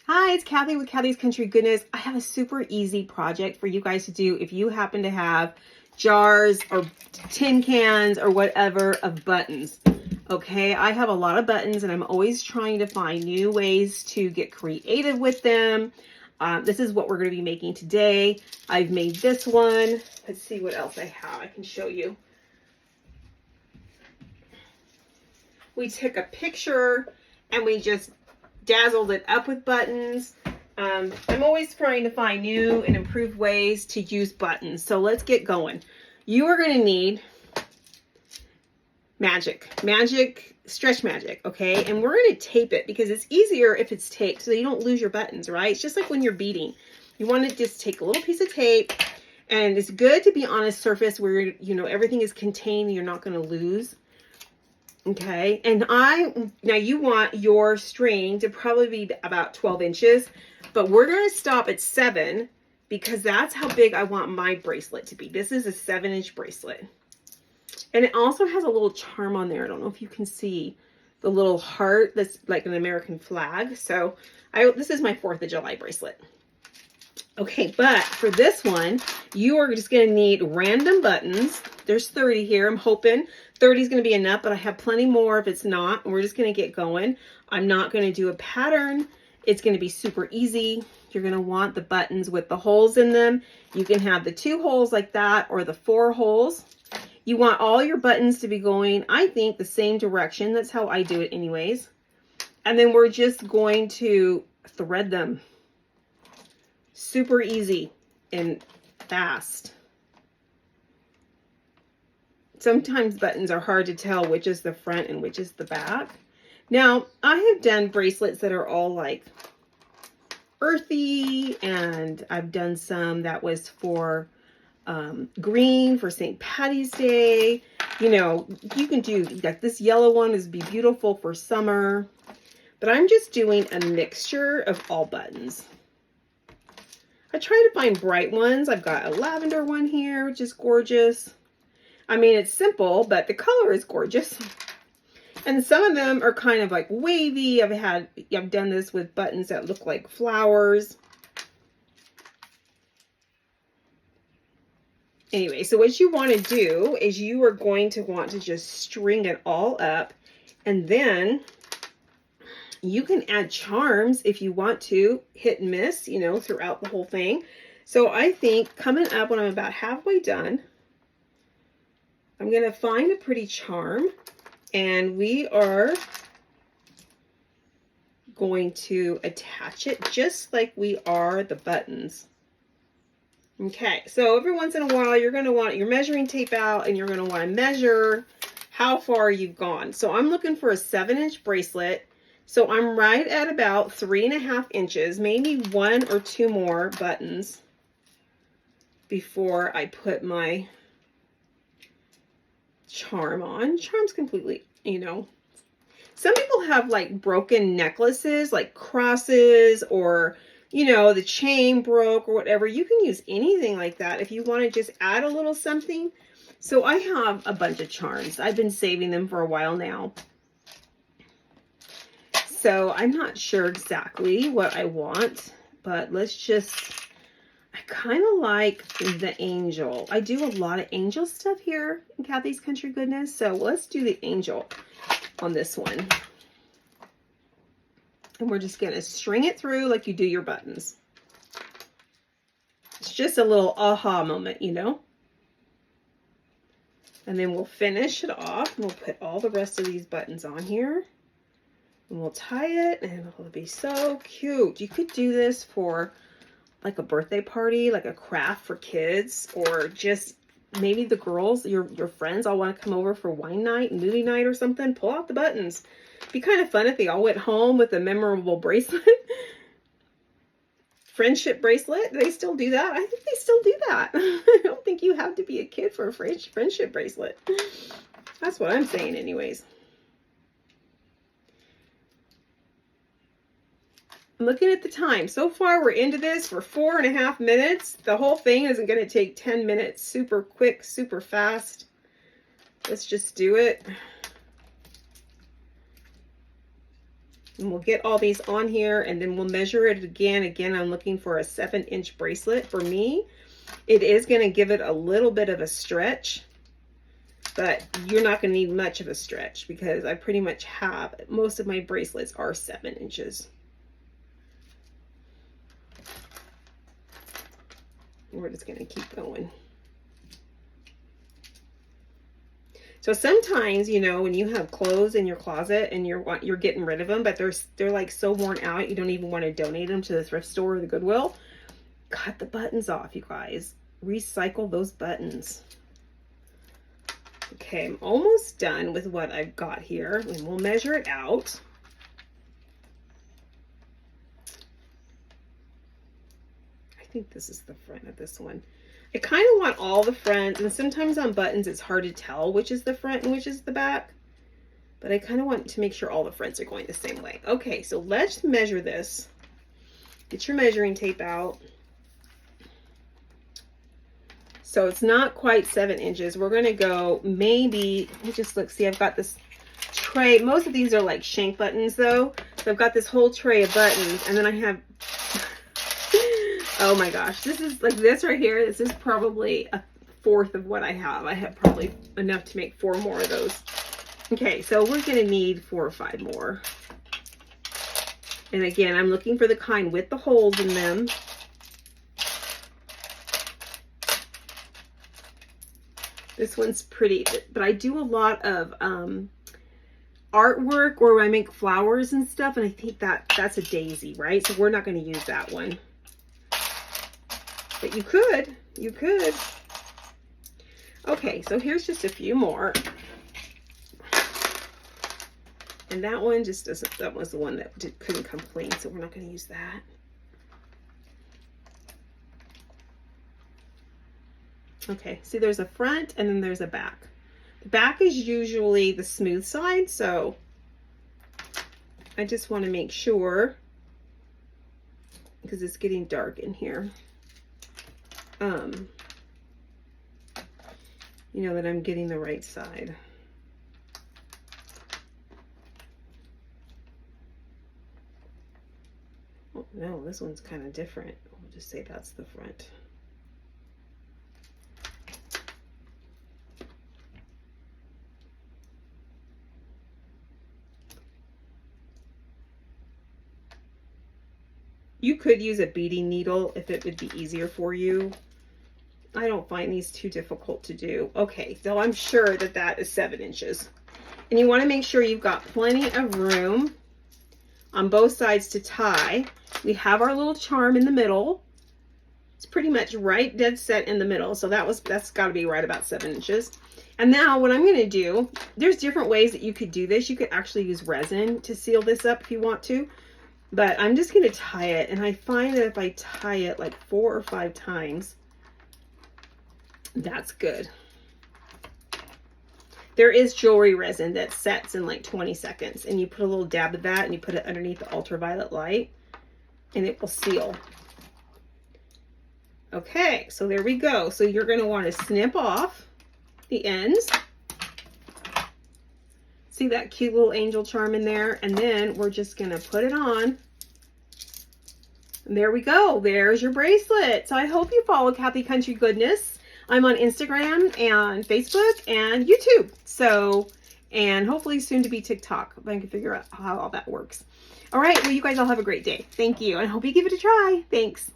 Hi, it's Kathy with Kathy's Country Goodness. I have a super easy project for you guys to do if you happen to have jars or tin cans or whatever of buttons. Okay, I have a lot of buttons and I'm always trying to find new ways to get creative with them. This is what we're going to be making today. I've made this one. Let's see what else I have. I can show you. We took a picture and we just dazzled it up with buttons. I'm always trying to find new and improved ways to use buttons. So let's get going. You are going to need stretch magic, okay? And we're going to tape it because it's easier if it's taped so you don't lose your buttons, right? It's just like when you're beading. You want to just take a little piece of tape, and it's good to be on a surface where, you know, everything is contained and you're not going to lose. Okay, and now you want your string to probably be about 12 inches, but we're going to stop at 7 because that's how big I want my bracelet to be. This is a 7-inch bracelet. And it also has a little charm on there. I don't know if you can see the little heart that's like an American flag. So this is my 4th of July bracelet. Okay, but for this one, you are just going to need random buttons. There's 30 here. I'm hoping 30 is going to be enough, but I have plenty more if it's not. We're just going to get going. I'm not going to do a pattern. It's going to be super easy. You're going to want the buttons with the holes in them. You can have the 2 holes like that or the 4 holes. You want all your buttons to be going, I think, the same direction. That's how I do it anyways. And then we're just going to thread them. Super easy and fast. Sometimes buttons are hard to tell which is the front and which is the back. Now, I have done bracelets that are all like earthy, and I've done some that was for green for St. Patty's Day. You know, you can do like this yellow one is be beautiful for summer, but I'm just doing a mixture of all buttons. I try to find bright ones. I've got a lavender one here, which is gorgeous. I mean, it's simple, but the color is gorgeous. And some of them are kind of like wavy. I've done this with buttons that look like flowers. Anyway, so what you want to do is you are going to want to just string it all up, and then you can add charms if you want to, hit and miss, you know, throughout the whole thing. So I think coming up when I'm about halfway done, I'm going to find a pretty charm, and we are going to attach it just like we are the buttons. Okay, so every once in a while, you're going to want your measuring tape out, and you're going to want to measure how far you've gone. So I'm looking for a 7-inch bracelet. So I'm right at about 3.5 inches, maybe 1 or 2 more buttons before I put my charm on. Charm's completely, you know. Some people have like broken necklaces, like crosses, or, you know, the chain broke or whatever. You can use anything like that if you want to just add a little something. So I have a bunch of charms. I've been saving them for a while now. So I'm not sure exactly what I want, but let's just, I kind of like the angel. I do a lot of angel stuff here in Kathy's Country Goodness. So let's do the angel on this one. And we're just going to string it through like you do your buttons. It's just a little aha moment, you know. And then we'll finish it off. And we'll put all the rest of these buttons on here. And we'll tie it, and it'll be so cute. You could do this for like a birthday party, like a craft for kids, or just maybe the girls, your friends all want to come over for wine night, movie night or something. Pull out the buttons. It'd be kind of fun if they all went home with a memorable bracelet. Friendship bracelet. Do they still do that? I think they still do that. I don't think you have to be a kid for a friendship bracelet. That's what I'm saying anyways. I'm looking at the time. So far, we're into this for 4.5 minutes. The whole thing isn't going to take 10 minutes. Super quick, super fast. Let's just do it. And we'll get all these on here, and then we'll measure it again. Again, I'm looking for a 7-inch bracelet. For me, it is going to give it a little bit of a stretch, but you're not going to need much of a stretch because I pretty much have, most of my bracelets are 7 inches. We're just going to keep going. So sometimes, you know, when you have clothes in your closet and you're getting rid of them, but they're like so worn out, you don't even want to donate them to the thrift store or the Goodwill. Cut the buttons off, you guys. Recycle those buttons. Okay, I'm almost done with what I've got here, and we'll measure it out. I think this is the front of this one. I kind of want all the fronts, and sometimes on buttons it's hard to tell which is the front and which is the back, but I kind of want to make sure all the fronts are going the same way. Okay, so let's measure this. Get your measuring tape out. So it's not quite 7 inches. We're going to go maybe, let me just look, see, I've got this tray. Most of these are like shank buttons though. So I've got this whole tray of buttons, and then I have, oh my gosh, this is like this right here. This is probably a fourth of what I have. I have probably enough to make 4 more of those. Okay, so we're going to need 4 or 5 more. And again, I'm looking for the kind with the holes in them. This one's pretty, but I do a lot of artwork where I make flowers and stuff, and I think that's a daisy, right? So we're not going to use that one. But you could. Okay, so here's just a few more. And that one just doesn't, that was the one that couldn't come clean, so we're not going to use that. Okay, see there's a front and then there's a back. The back is usually the smooth side, so I just want to make sure, because it's getting dark in here, you know, that I'm getting the right side. Oh no, this one's kind of different. We'll just say that's the front. You could use a beading needle if it would be easier for you. I don't find these too difficult to do. Okay, so I'm sure that that is 7 inches. And you want to make sure you've got plenty of room on both sides to tie. We have our little charm in the middle. It's pretty much right dead set in the middle. So that's got to be right about 7 inches. And now what I'm going to do, there's different ways that you could do this. You could actually use resin to seal this up if you want to. But I'm just going to tie it, and I find that if I tie it like 4 or 5 times, that's good. There is jewelry resin that sets in like 20 seconds, and you put a little dab of that and you put it underneath the ultraviolet light and it will seal. Okay, so there we go. So you're going to want to snip off the ends. See that cute little angel charm in there? And then we're just going to put it on. And there we go. There's your bracelet. So I hope you follow Kathy Country Goodness. I'm on Instagram and Facebook and YouTube. So, and hopefully soon to be TikTok, if I can figure out how all that works. All right. Well, you guys all have a great day. Thank you. And I hope you give it a try. Thanks.